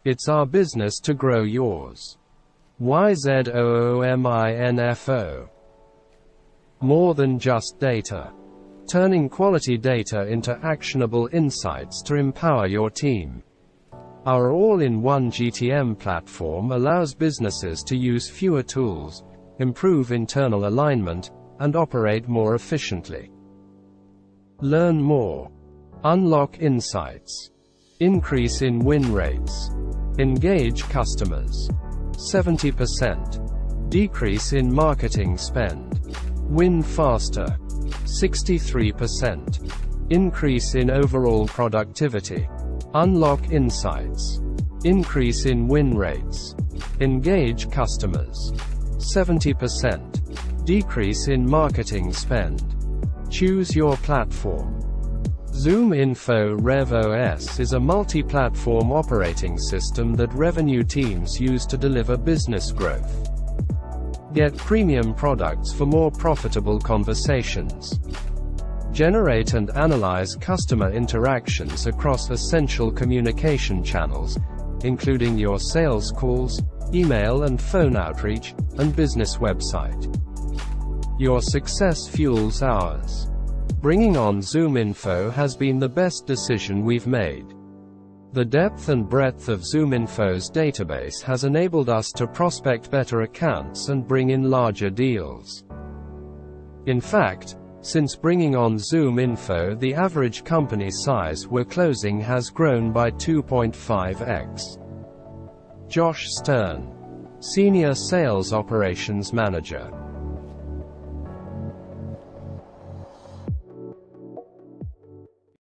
It's our business to grow yours. YZOOMINFO. More than just data. Turning quality data into actionable insights to empower your team. Our all-in-one GTM platform allows businesses to use fewer tools, improve internal alignment, and operate more efficiently. Learn more. Unlock insights. Increase in win rates. Engage customers. 70%. Decrease in marketing spend. Win faster. 63%. Increase in overall productivity. Unlock insights. Increase in win rates. Engage customers. 70%. Decrease in marketing spend. Choose your platform. Zoominfo RevOS is a multi-platform operating system that revenue teams use to deliver business growth. Get premium products for more profitable conversations. Generate and analyze customer interactions across essential communication channels, including your sales calls, email and phone outreach, and business website. Your success fuels ours. Bringing on Zoominfo has been the best decision we've made. The depth and breadth of Zoominfo's database has enabled us to prospect better accounts and bring in larger deals. In fact, since bringing on Zoominfo, the average company size we're closing has grown by 2.5x. Josh Stern, Senior Sales Operations Manager.